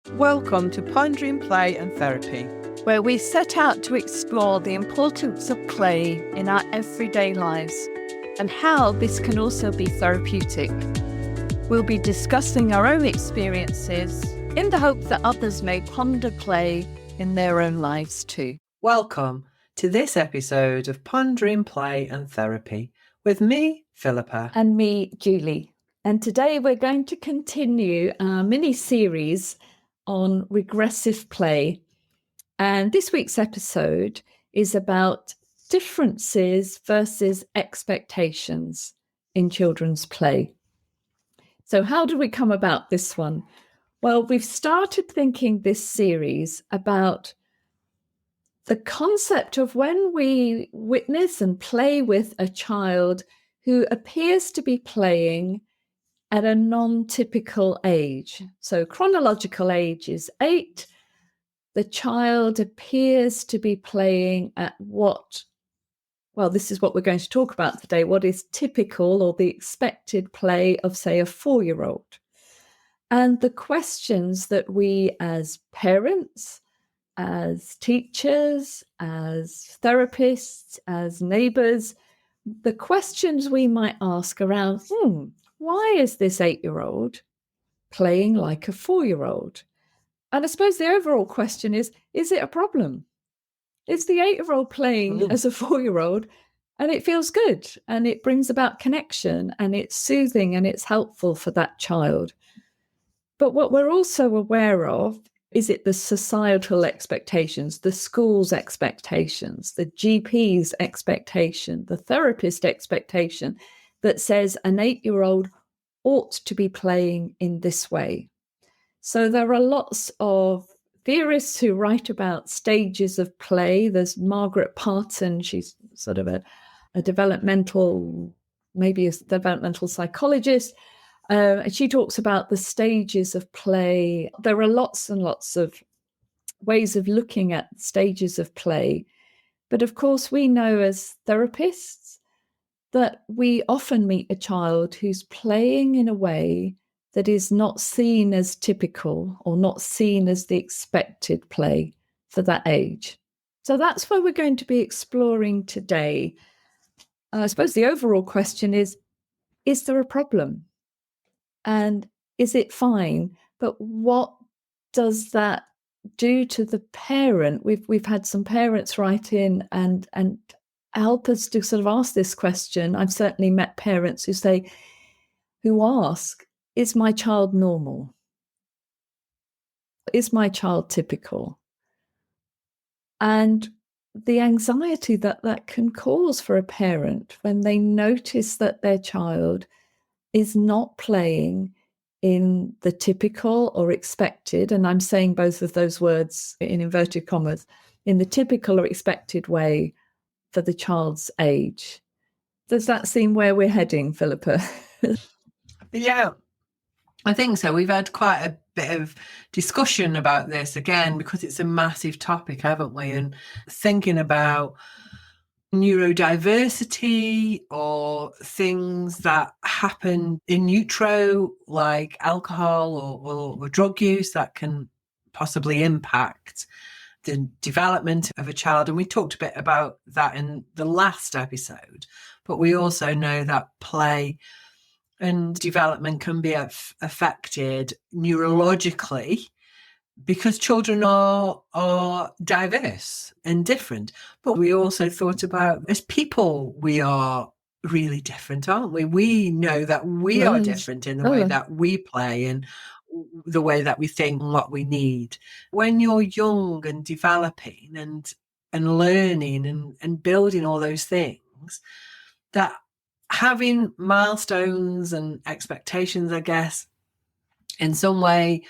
Welcome to Pondering, Play and Therapy, where we set out to explore the importance of play in our everyday lives and how this can also be therapeutic. We'll be discussing our own experiences in the hope that others may ponder play in their own lives too. Welcome to this episode of Pondering, Play and Therapy with me, Philippa. And me, Julie. And today we're going to continue our mini-series on regressive play. And this week's episode is about differences versus expectations in children's play. So how did we come about this one? Well, we've started thinking this series about the concept of when we witness and play with a child who appears to be playing at a non-typical age. So chronological age is 8. The child appears to be playing at this is what we're going to talk about today, what is typical or the expected play of, say, a 4-year-old. And the questions that we as parents, as teachers, as therapists, as neighbours, the questions we might ask around, why is this 8-year-old playing like a 4-year-old? And I suppose the overall question is it a problem? Is the 8-year-old playing as a 4-year-old and it feels good and it brings about connection and it's soothing and it's helpful for that child? But what we're also aware of is it the societal expectations, the school's expectations, the GP's expectation, the therapist expectation that says an 8-year-old ought to be playing in this way. So there are lots of theorists who write about stages of play. There's Margaret Parton, she's sort of a developmental psychologist. And she talks about the stages of play. There are lots and lots of ways of looking at stages of play. But of course, we know as therapists that we often meet a child who's playing in a way that is not seen as typical or not seen as the expected play for that age. So that's where we're going to be exploring today. I suppose the overall question is there a problem? And is it fine? But what does that do to the parent? We've had some parents write in and help us to sort of ask this question. I've certainly met parents who ask, is my child normal? Is my child typical? And the anxiety that can cause for a parent when they notice that their child is not playing in the typical or expected, and I'm saying both of those words in inverted commas, in the typical or expected way for the child's age. Does that seem where we're heading, Philippa? Yeah, I think so. We've had quite a bit of discussion about this again because it's a massive topic, haven't we? And thinking about neurodiversity or things that happen in utero, like alcohol or drug use, that can possibly impact the development of a child. And we talked a bit about that in the last episode, but we also know that play and development can be affected neurologically because children are diverse and different. But we also thought about, as people, we are really different, aren't we? We know that we are different in the way that we play and the way that we think and what we need. When you're young and developing and learning and building all those things, that having milestones and expectations, I guess, in some way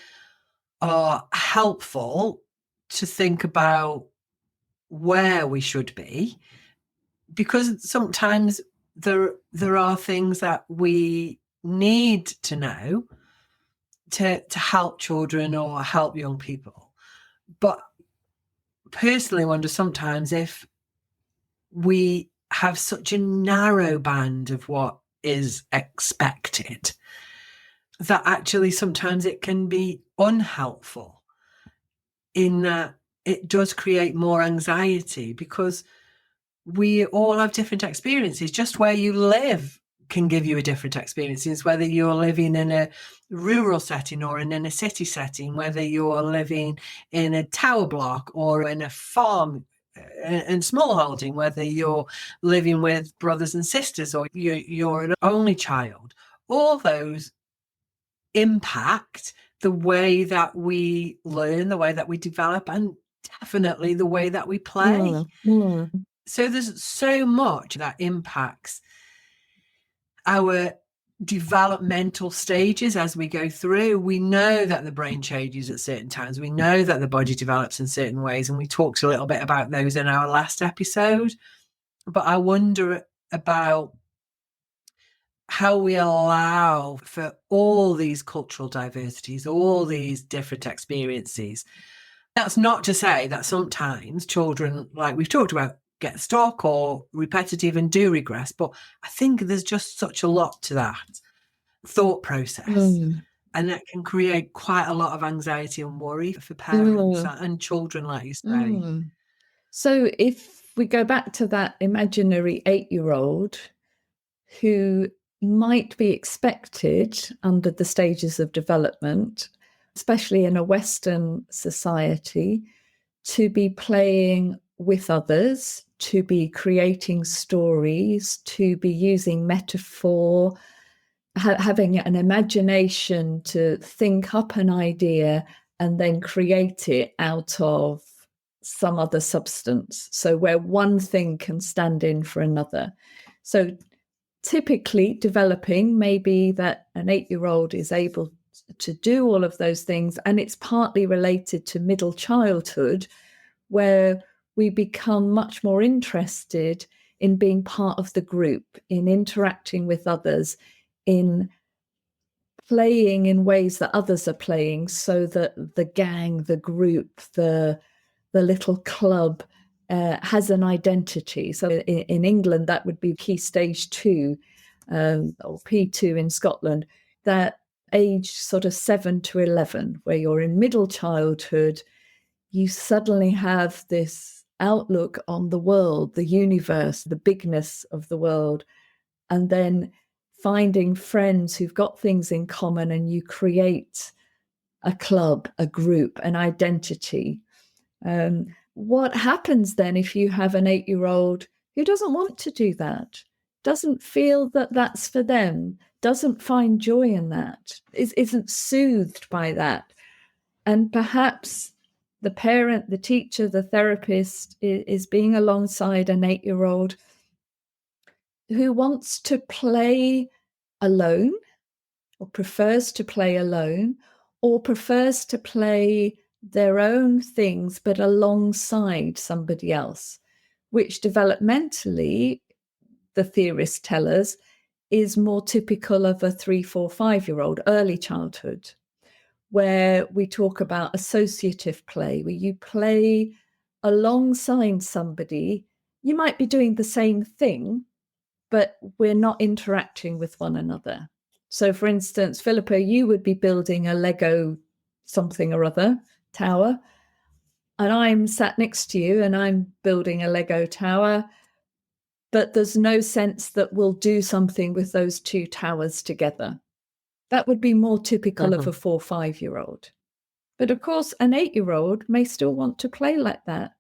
are helpful to think about where we should be, because sometimes there are things that we need to know to help children or help young people. But personally, I wonder sometimes if we have such a narrow band of what is expected that actually sometimes it can be unhelpful in that it does create more anxiety, because we all have different experiences. Just where you live can give you a different experience. It's whether you're living in a rural setting or in a city setting, whether you're living in a tower block or in a farm and small holding, whether you're living with brothers and sisters or you're an only child. All those impact the way that we learn, the way that we develop, and definitely the way that we play. So there's so much that impacts our developmental stages as we go through. We know that the brain changes at certain times. We know that the body develops in certain ways, and we talked a little bit about those in our last episode. But I wonder about how we allow for all these cultural diversities, all these different experiences. That's not to say that sometimes children, like we've talked about, get stuck or repetitive and do regress. But I think there's just such a lot to that thought process. And that can create quite a lot of anxiety and worry for parents and children, like you say. So if we go back to that imaginary 8-year-old who might be expected under the stages of development, especially in a Western society, to be playing with others, to be creating stories, to be using metaphor, having an imagination to think up an idea and then create it out of some other substance. So where one thing can stand in for another. So typically developing, maybe that an 8-year-old is able to do all of those things. And it's partly related to middle childhood, where we become much more interested in being part of the group, in interacting with others, in playing in ways that others are playing, so that the gang, the group, the little club has an identity. So in England, that would be Key Stage 2 or P2 in Scotland, that age sort of 7 to 11, where you're in middle childhood, you suddenly have this outlook on the world, the universe, the bigness of the world, and then finding friends who've got things in common, and you create a club, a group, an identity. What happens then if you have an 8-year-old who doesn't want to do that, doesn't feel that that's for them, doesn't find joy in that, isn't soothed by that? And perhaps the parent, the teacher, the therapist is being alongside an 8-year-old who wants to play alone, or prefers to play alone, or prefers to play their own things but alongside somebody else, which developmentally, the theorists tell us, is more typical of a 3, 4, 5-year-old, early childhood, where we talk about associative play, where you play alongside somebody. You might be doing the same thing, but we're not interacting with one another. So, for instance, Philippa, you would be building a Lego something or other tower, and I'm sat next to you and I'm building a Lego tower, but there's no sense that we'll do something with those two towers together. That would be more typical of a 4, 5-year-old. But of course, an 8-year-old may still want to play like that.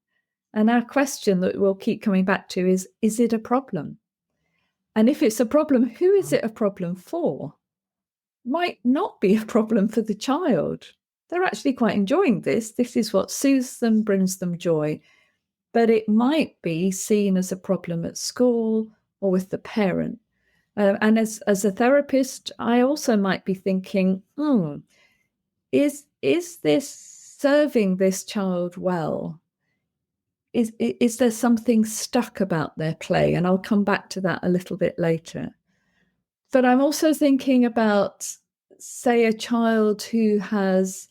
And our question that we'll keep coming back to is it a problem? And if it's a problem, who is it a problem for? Might not be a problem for the child. They're actually quite enjoying this. This is what soothes them, brings them joy. But it might be seen as a problem at school or with the parent. And as a therapist, I also might be thinking, is this serving this child well? Is there something stuck about their play? And I'll come back to that a little bit later. But I'm also thinking about, say, a child who has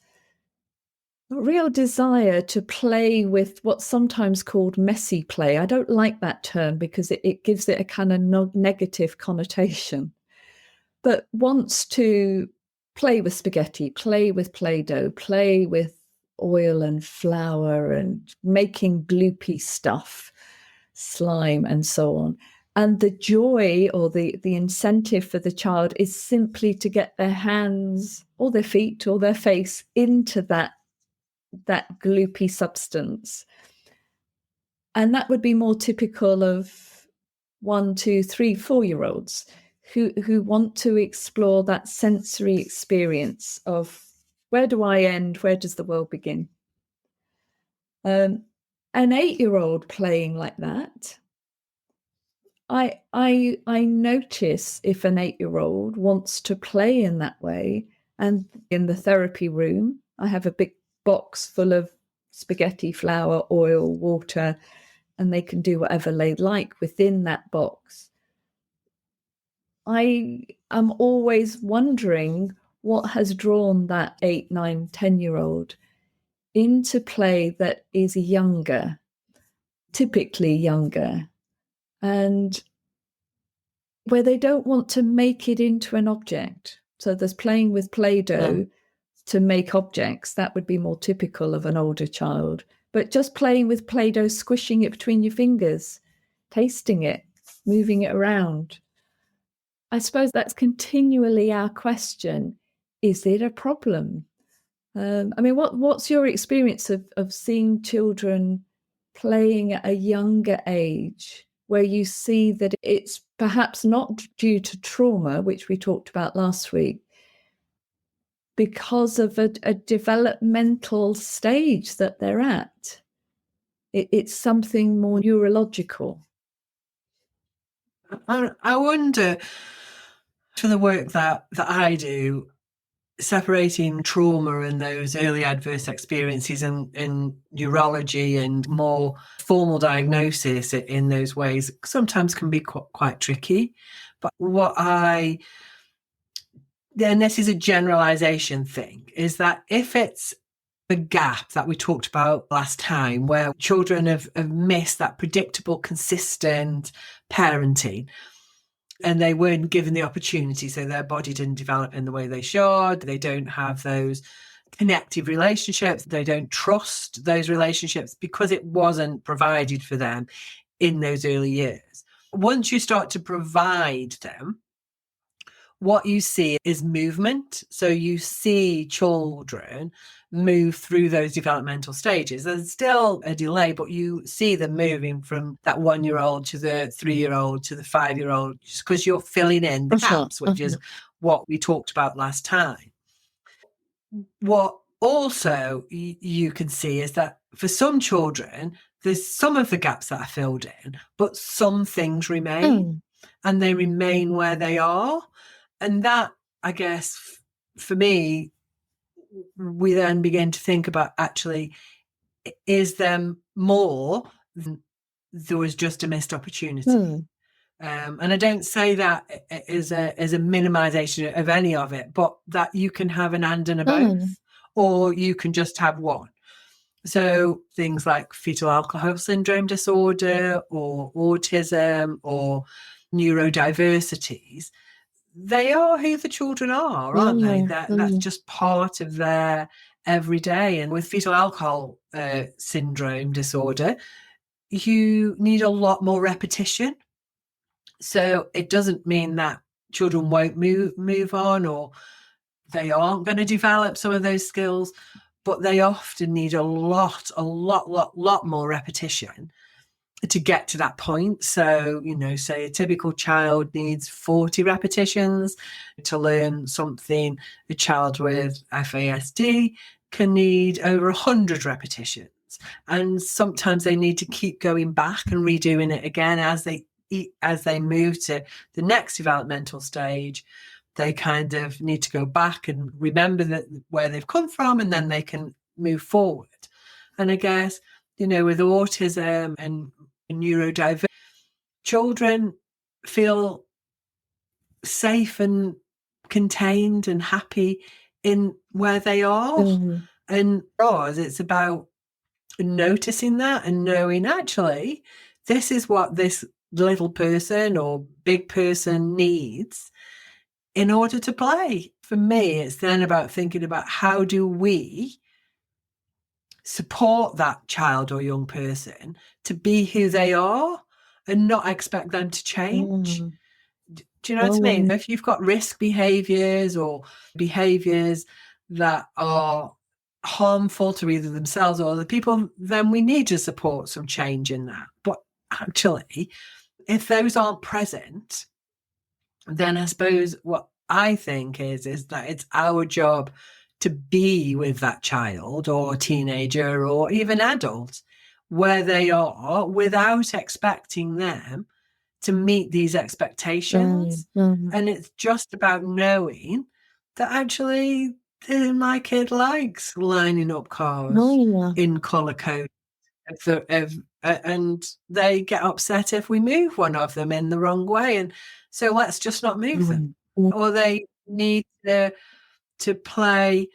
a real desire to play with what's sometimes called messy play. I don't like that term because it gives it a kind of negative connotation, but wants to play with spaghetti, play with Play-Doh, play with oil and flour and making gloopy stuff, slime and so on. And the joy or the incentive for the child is simply to get their hands or their feet or their face into that gloopy substance. And that would be more typical of 1, 2, 3, 4-year-olds who want to explore that sensory experience of where do I end, where does the world begin? An 8-year-old playing like that, I notice if an 8-year-old wants to play in that way. And in the therapy room, I have a big box full of spaghetti, flour, oil, water, and they can do whatever they like within that box. I am always wondering what has drawn that 8, 9, 10-year-old into play that is younger, typically younger, and where they don't want to make it into an object. So there's playing with Play-Doh to make objects. That would be more typical of an older child. But just playing with Play-Doh, squishing it between your fingers, tasting it, moving it around. I suppose that's continually our question. Is it a problem? What's your experience of seeing children playing at a younger age where you see that it's perhaps not due to trauma, which we talked about last week, because of a developmental stage that they're at? It's something more neurological. I wonder, for the work that I do, separating trauma and those early adverse experiences in neurology and more formal diagnosis in those ways sometimes can be quite tricky. But then this is a generalization thing, is that if it's the gap that we talked about last time, where children have missed that predictable, consistent parenting, and they weren't given the opportunity, so their body didn't develop in the way they should, they don't have those connective relationships, they don't trust those relationships because it wasn't provided for them in those early years. Once you start to provide them, what you see is movement. So you see children move through those developmental stages. There's still a delay, but you see them moving from that 1-year-old to the 3-year-old to the 5-year-old, just because you're filling in the gaps, which is what we talked about last time. What also you can see is that for some children, there's some of the gaps that are filled in, but some things remain, and they remain where they are. And that, I guess, for me, we then begin to think about, actually, is there more than there was just a missed opportunity? And I don't say that as a minimization of any of it, but that you can have an and a both, or you can just have one. So things like fetal alcohol syndrome disorder or autism or neurodiversities, they are who the children are, aren't they? That's just part of their everyday. And with fetal alcohol syndrome disorder, you need a lot more repetition. So it doesn't mean that children won't move on, or they aren't going to develop some of those skills, but they often need a lot more repetition to get to that point. So, say a typical child needs 40 repetitions to learn something. A child with FASD can need over 100 repetitions. And sometimes they need to keep going back and redoing it again as they move to the next developmental stage. They kind of need to go back and remember where they've come from, and then they can move forward. And I guess, with autism and neurodiversity, children feel safe and contained and happy in where they are. And for us, it's about noticing that and knowing, actually, this is what this little person or big person needs in order to play. For me, it's then about thinking about, how do we support that child or young person to be who they are and not expect them to change. Do you know what I mean? If you've got risk behaviors or behaviors that are harmful to either themselves or other people, then we need to support some change in that. But actually, if those aren't present, then I suppose what I think is that it's our job to be with that child or teenager or even adult where they are without expecting them to meet these expectations. And it's just about knowing that actually my kid likes lining up cars in colour code. And they get upset if we move one of them in the wrong way. And so let's just not move them. Or they need to play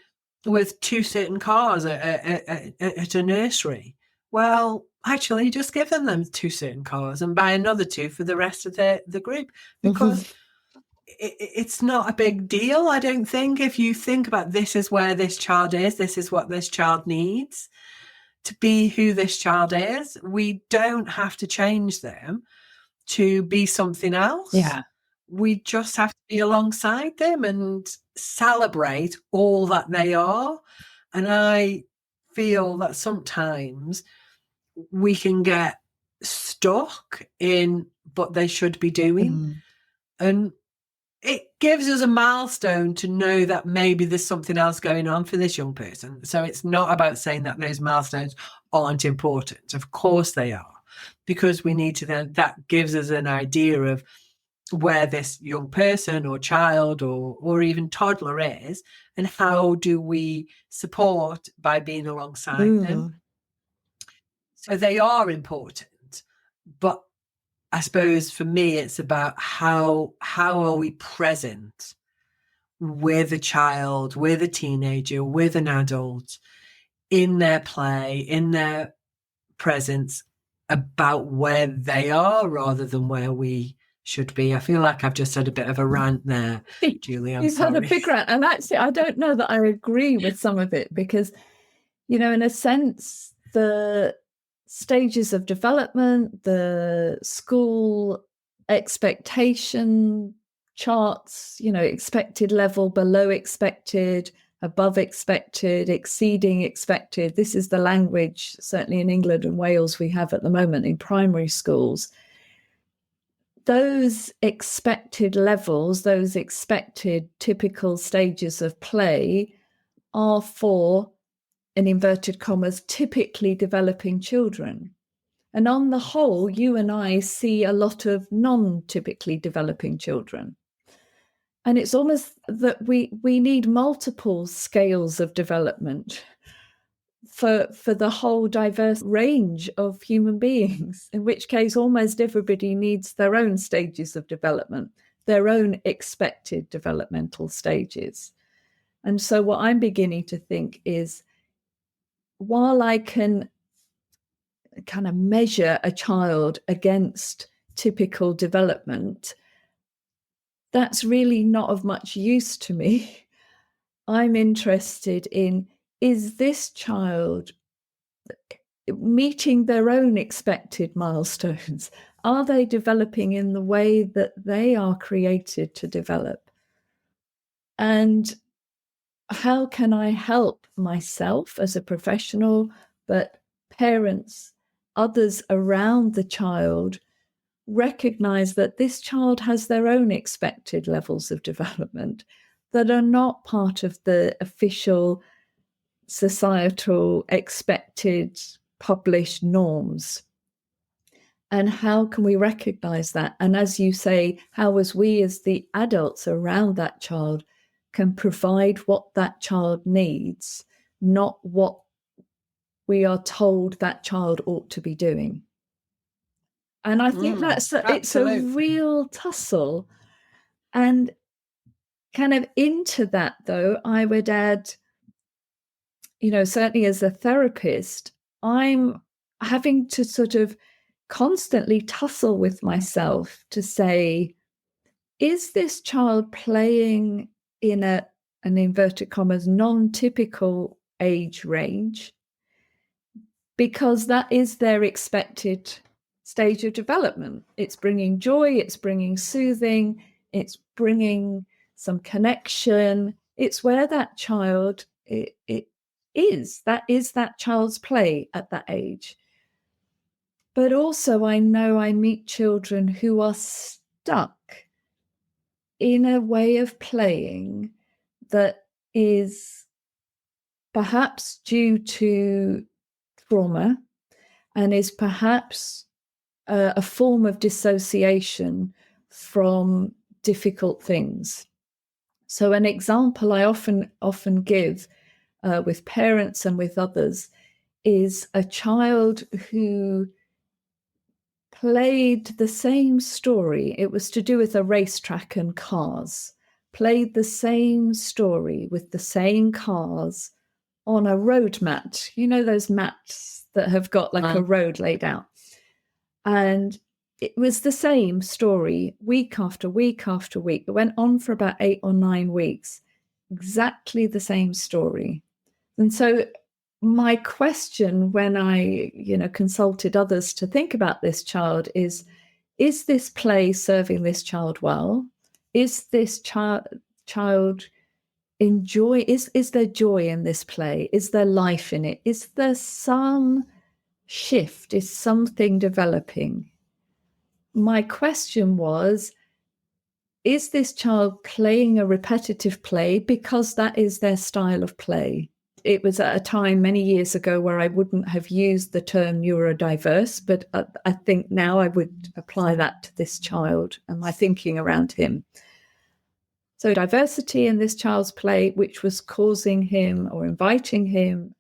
with two certain cars at a nursery. Well, actually, just give them two certain cars and buy another two for the rest of the group, because it's not a big deal, I don't think. If you think about this is where this child is, this is what this child needs to be who this child is, we don't have to change them to be something else. Yeah. We just have to be alongside them and celebrate all that they are. And I feel that sometimes we can get stuck in what they should be doing. And it gives us a milestone to know that maybe there's something else going on for this young person. So it's not about saying that those milestones aren't important. Of course they are, because we need to then, that gives us an idea of where this young person or child or even toddler is, and how do we support by being alongside them. So they are important, but I suppose for me it's about how are we present with a child, with a teenager, with an adult, in their play, in their presence, about where they are rather than where we should be. I feel like I've just had a bit of a rant there, Julie. I'm sorry. You've had a big rant, and actually I don't know that I agree with some of it, because, you know, in a sense, the stages of development, the school expectation charts, you know, expected level, below expected, above expected, exceeding expected. This is the language, certainly in England and Wales, we have at the moment in primary schools. Those expected levels, those expected typical stages of play are for, in inverted commas, typically developing children. And on the whole, you and I see a lot of non-typically developing children. And it's almost that we need multiple scales of development for the whole diverse range of human beings, in which case almost everybody needs their own stages of development, their own expected developmental stages. And so what I'm beginning to think is, while I can kind of measure a child against typical development, that's really not of much use to me. I'm interested in, is this child meeting their own expected milestones? Are they developing in the way that they are created to develop? And how can I help myself as a professional, but parents, others around the child, recognize that this child has their own expected levels of development that are not part of the official societal expected published norms? And how can we recognize that? And as you say, how as we as the adults around that child can provide what that child needs, not what we are told that child ought to be doing. And I think it's a real tussle. And kind of into that, though, I would add, you know, certainly as a therapist, I'm having to sort of constantly tussle with myself to say, is this child playing in an inverted commas non-typical age range? because that is their expected stage of development. It's bringing joy, it's bringing soothing, it's bringing some connection. It's where that child it is. That is that child's play at that age. But also, I know I meet children who are stuck in a way of playing that is perhaps due to trauma and is perhaps a form of dissociation from difficult things. So an example I often give with parents and with others is a child who played the same story. It was to do with a racetrack and cars. Played the same story with the same cars on a road mat. You know those mats that have got like a road laid out. And it was the same story week after week after week. It went on for about 8 or 9 weeks. Exactly the same story. And so my question when I, consulted others to think about this child is this play serving this child well? Is this child enjoy? Is there joy in this play? Is there life in it? Is there some shift? Is something developing? My question was, is this child playing a repetitive play because that is their style of play? It was at a time many years ago where I wouldn't have used the term neurodiverse, but I think now I would apply that to this child and my thinking around him. So diversity in this child's play, which was causing him or inviting him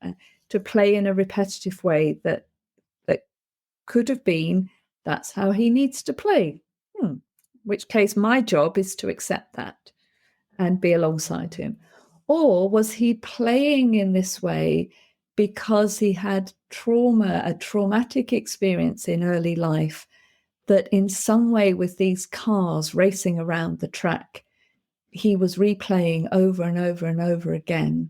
to play in a repetitive way that could have been, that's how he needs to play. In which case my job is to accept that and be alongside him. Or was he playing in this way because he had trauma, a traumatic experience in early life that in some way with these cars racing around the track, he was replaying over and over and over again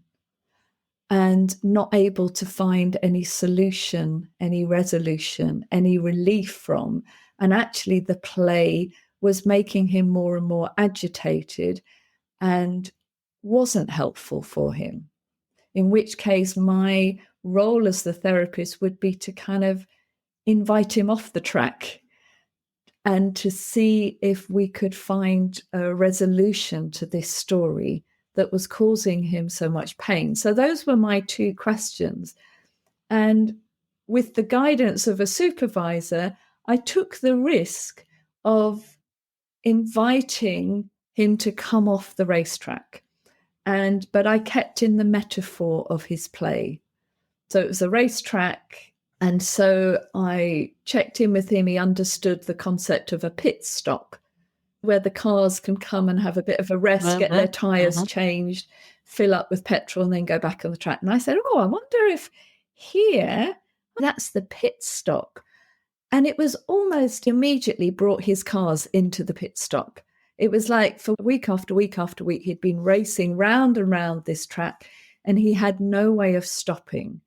and not able to find any solution, any resolution, any relief from. And actually the play was making him more and more agitated and wasn't helpful for him. In which case my role as the therapist would be to kind of invite him off the track and to see if we could find a resolution to this story that was causing him so much pain. So those were my 2 questions. And with the guidance of a supervisor, I took the risk of inviting him to come off the racetrack. But I kept in the metaphor of his play. So it was a racetrack. And so I checked in with him. He understood the concept of a pit stop, where the cars can come and have a bit of a rest, get their tyres changed, fill up with petrol, and then go back on the track. And I said, I wonder if here, that's the pit stop. And it was almost immediately brought his cars into the pit stop. It was like for week after week after week, he'd been racing round and round this track and he had no way of stopping.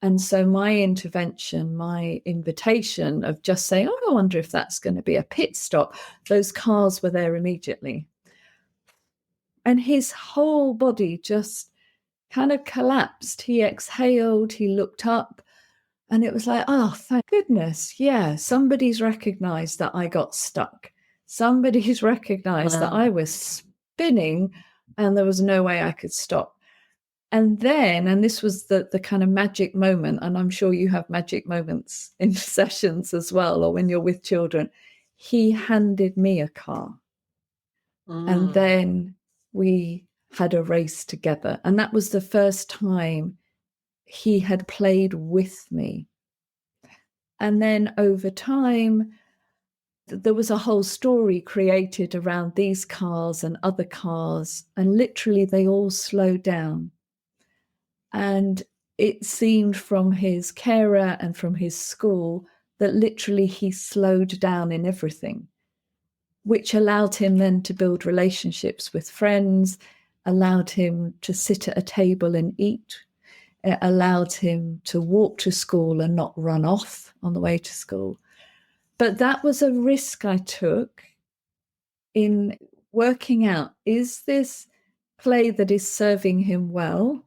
And so my intervention, my invitation of just saying, I wonder if that's going to be a pit stop, those cars were there immediately. And his whole body just kind of collapsed. He exhaled, he looked up, and it was like, oh, thank goodness. Yeah, somebody's recognized that I got stuck. Somebody's recognized that I was spinning and there was no way I could stop. And then, and this was the kind of magic moment, and I'm sure you have magic moments in sessions as well, or when you're with children, he handed me a car. And then we had a race together. And that was the first time he had played with me. And then over time, there was a whole story created around these cars and other cars, and literally they all slowed down. And it seemed from his carer and from his school that literally he slowed down in everything, which allowed him then to build relationships with friends, allowed him to sit at a table and eat. It allowed him to walk to school and not run off on the way to school. But that was a risk I took in working out, is this play that is serving him well,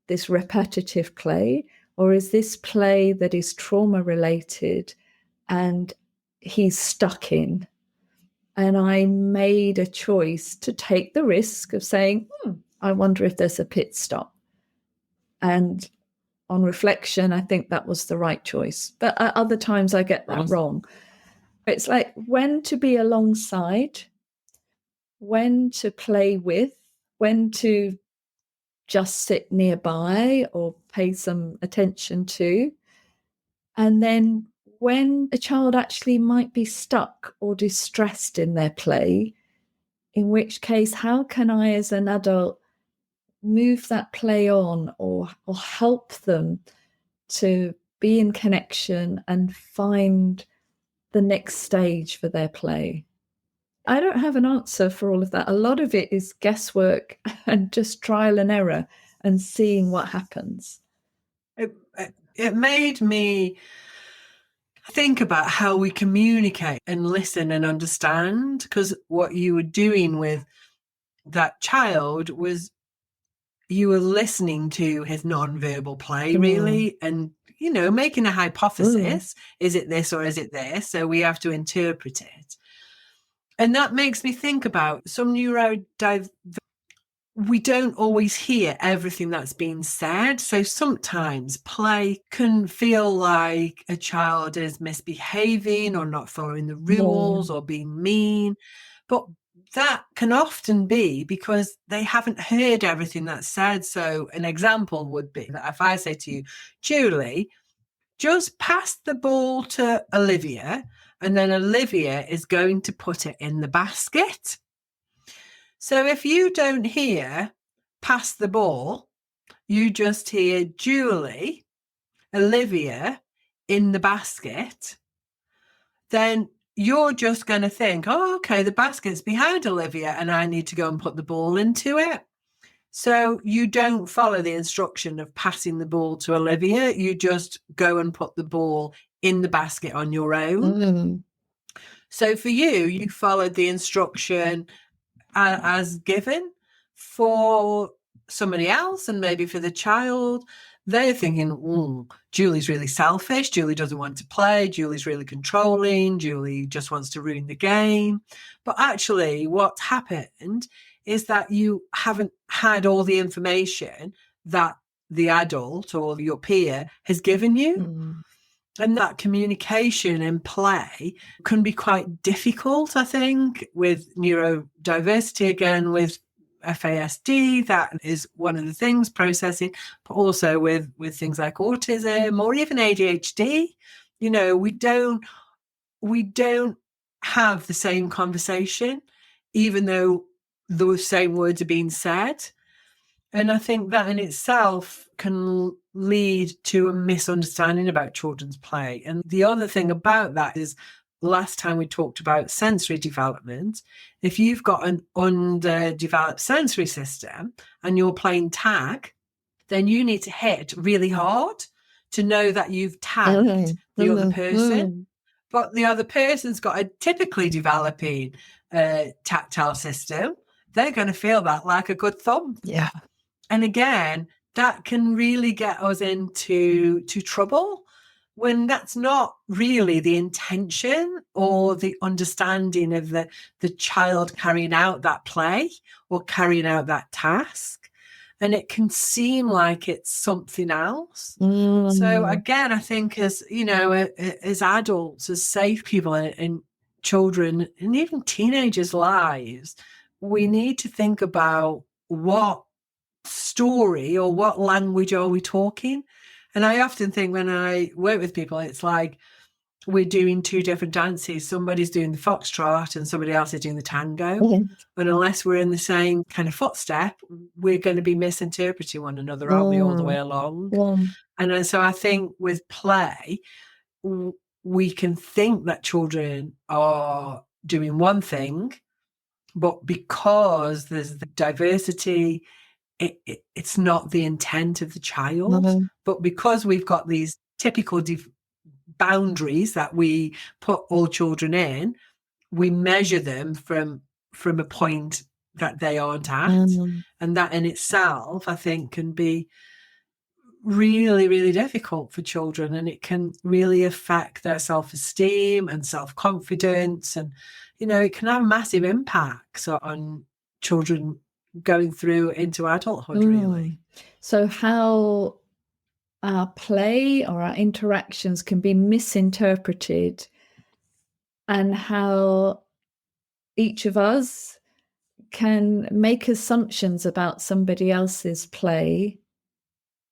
this repetitive play, or is this play that is trauma related and he's stuck in? And I made a choice to take the risk of saying, I wonder if there's a pit stop. And on reflection, I think that was the right choice. But at other times I get that wrong. It's like when to be alongside, when to play with, when to just sit nearby or pay some attention to. And then when a child actually might be stuck or distressed in their play, in which case, how can I as an adult move that play on or help them to be in connection and find the next stage for their play? I don't have an answer for all of that. A lot of it is guesswork and just trial and error and seeing what happens. It made me think about how we communicate and listen and understand, because what you were doing with that child was you were listening to his non-verbal play, really, and, you know, making a hypothesis. Is it this or is it this? So we have to interpret it. And that makes me think about some neurodiversity. We don't always hear everything that's being said. So sometimes play can feel like a child is misbehaving or not following the rules or being mean. But that can often be because they haven't heard everything that's said. So an example would be that if I say to you, Julie, just pass the ball to Olivia, and then Olivia is going to put it in the basket. So if you don't hear pass the ball, you just hear Julie, Olivia in the basket, then you're just going to think, oh, okay, the basket's behind Olivia and I need to go and put the ball into it. So you don't follow the instruction of passing the ball to Olivia. You just go and put the ball in the basket on your own. So for you followed the instruction as given. For somebody else, and maybe for the child, they're thinking, Julie's really selfish. Julie doesn't want to play. Julie's really controlling. Julie just wants to ruin the game. But actually, what's happened is that you haven't had all the information that the adult or your peer has given you. And that communication and play can be quite difficult, I think, with neurodiversity, again, with FASD, that is one of the things, processing, but also with things like autism or even ADHD. You know, we don't have the same conversation, even though the same words are being said. And I think that in itself can lead to a misunderstanding about children's play. And the other thing about that is, last time we talked about sensory development, if you've got an underdeveloped sensory system and you're playing tag, then you need to hit really hard to know that you've tagged the other person. But the other person's got a typically developing tactile system. They're going to feel that like a good thump. Yeah. And again, that can really get us into trouble when that's not really the intention or the understanding of the child carrying out that play or carrying out that task. And it can seem like it's something else. So again, I think as, you know, as adults, as safe people in children and even teenagers' lives, we need to think about what story or what language are we talking. And I often think when I work with people, it's like we're doing two different dances. Somebody's doing the foxtrot and somebody else is doing the tango. And unless we're in the same kind of footstep, we're going to be misinterpreting one another, aren't we, all the way along? And so I think with play, we can think that children are doing one thing, but because there's the diversity it's not the intent of the child. No. But because we've got these typical boundaries that we put all children in, we measure them from a point that they aren't at. And that in itself, I think, can be really, really difficult for children, and it can really affect their self-esteem and self-confidence, and it can have massive impacts on children going through into adulthood. Really. So how our play or our interactions can be misinterpreted, and how each of us can make assumptions about somebody else's play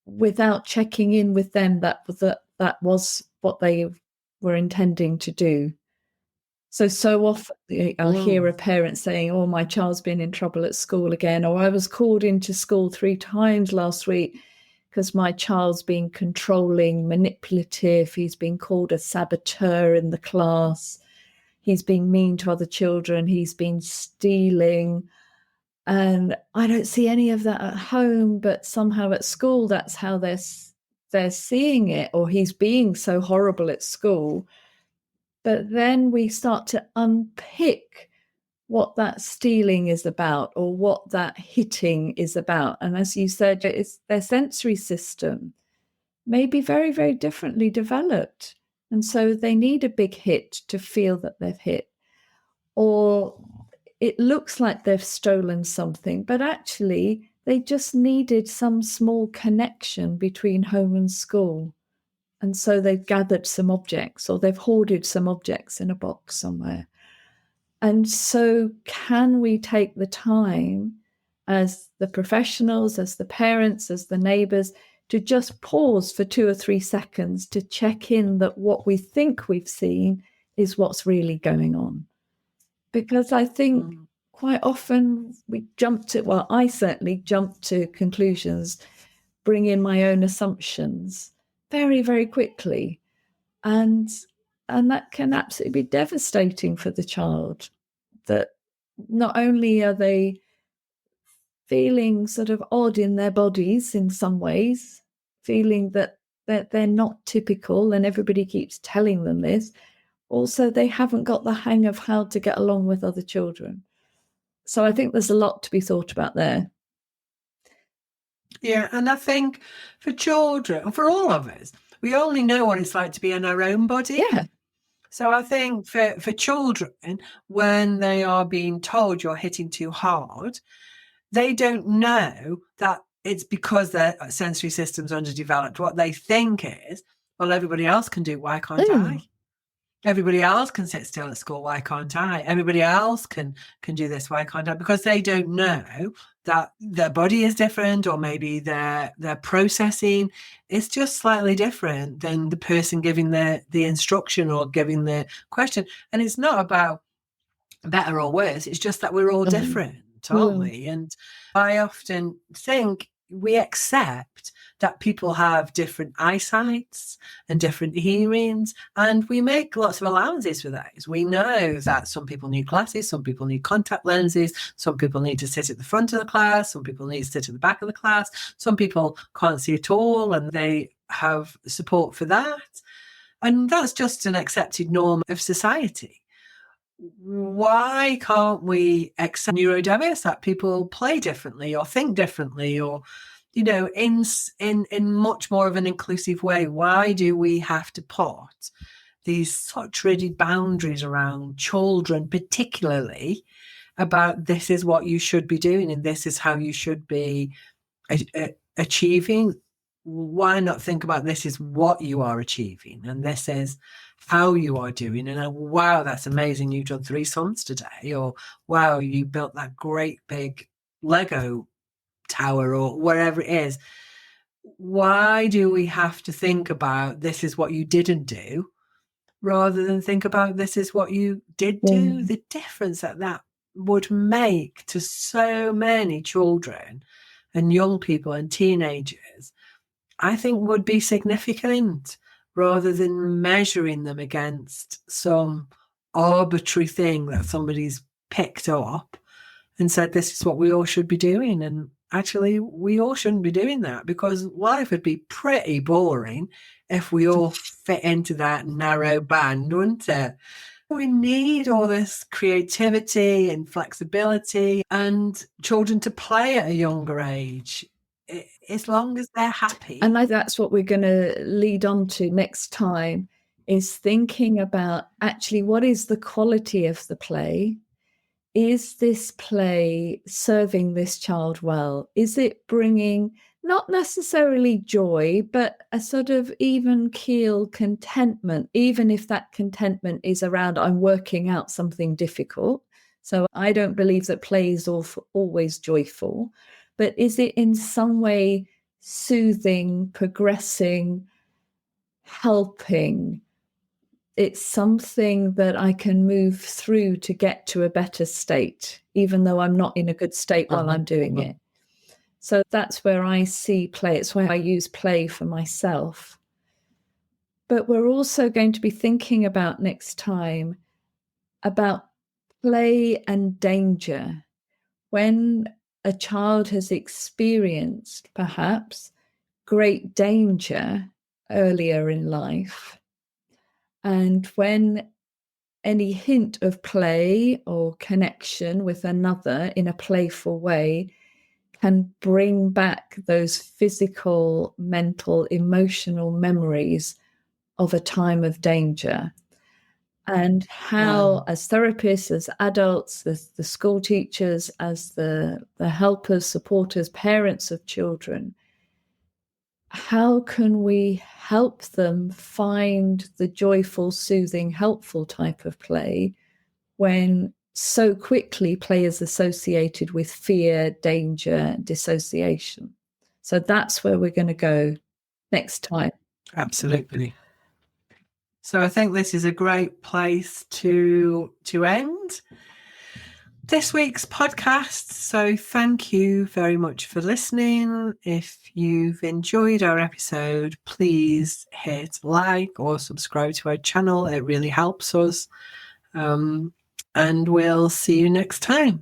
without checking in with them that was what they were intending to do. So often I'll hear a parent saying, "Oh, my child's been in trouble at school again," or "I was called into school 3 times last week because my child's been controlling, manipulative. He's been called a saboteur in the class. He's been mean to other children. He's been stealing. And I don't see any of that at home, but somehow at school, that's how they're seeing it, or he's being so horrible at school." But then we start to unpick what that stealing is about, or what that hitting is about. And as you said, it's their sensory system may be very, very differently developed. And so they need a big hit to feel that they've hit. Or it looks like they've stolen something, but actually they just needed some small connection between home and school. And so they've gathered some objects, or they've hoarded some objects in a box somewhere. And so can we take the time as the professionals, as the parents, as the neighbours, to just pause for 2 or 3 seconds to check in that what we think we've seen is what's really going on? Because I think quite often I certainly jump to conclusions, bring in my own assumptions very, very quickly. And that can absolutely be devastating for the child, that not only are they feeling sort of odd in their bodies in some ways, feeling that they're not typical and everybody keeps telling them this, also they haven't got the hang of how to get along with other children. So I think there's a lot to be thought about there. Yeah, and I think for children, for all of us, we only know what it's like to be in our own body. Yeah. So I think for children, when they are being told you're hitting too hard, they don't know that it's because their sensory system's underdeveloped. What they think is, well, everybody else can do it, why can't I? Everybody else can sit still at school, why can't I? Everybody else can do this, why can't I? Because they don't know that their body is different, or maybe their processing is just slightly different than the person giving the instruction or giving the question. And it's not about better or worse, it's just that we're all different, aren't we? And I often think we accept that people have different eyesights and different hearings, and we make lots of allowances for those. We know that some people need glasses, some people need contact lenses, some people need to sit at the front of the class, some people need to sit at the back of the class, some people can't see at all and they have support for that. And that's just an accepted norm of society. Why can't we accept neurodiverse, that people play differently or think differently, or in much more of an inclusive way? Why do we have to put these such rigid boundaries around children, particularly about this is what you should be doing and this is how you should be achieving? Why not think about this is what you are achieving and this is how you are doing? And wow, that's amazing, you've done 3 sums today, or wow, you built that great big Lego tower, or whatever it is. Why do we have to think about this is what you didn't do rather than think about this is what you did do? The difference that would make to so many children and young people and teenagers, I think, would be significant, rather than measuring them against some arbitrary thing that somebody's picked up and said this is what we all should be doing. And actually we all shouldn't be doing that, because life would be pretty boring if we all fit into that narrow band, wouldn't it? We need all this creativity and flexibility and children to play at a younger age, as long as they're happy. And that's what we're going to lead on to next time, is thinking about actually what is the quality of the play? Is this play serving this child well? Is it bringing not necessarily joy, but a sort of even keel contentment, even if that contentment is around I'm working out something difficult? So I don't believe that play is always joyful, but is it in some way soothing, progressing, helping? It's something that I can move through to get to a better state, even though I'm not in a good state while I'm doing it. So that's where I see play. It's where I use play for myself. But we're also going to be thinking about next time about play and danger. When a child has experienced perhaps great danger earlier in life, and when any hint of play or connection with another in a playful way can bring back those physical, mental, emotional memories of a time of danger. And how, as therapists, as adults, as the school teachers, as the helpers, supporters, parents of children, how can we help them find the joyful, soothing, helpful type of play when so quickly play is associated with fear, danger, dissociation? So that's where we're going to go next time. Absolutely. So I think this is a great place to end this week's podcast. So thank you very much for listening. If you've enjoyed our episode, please hit like or subscribe to our channel. It really helps us. And we'll see you next time.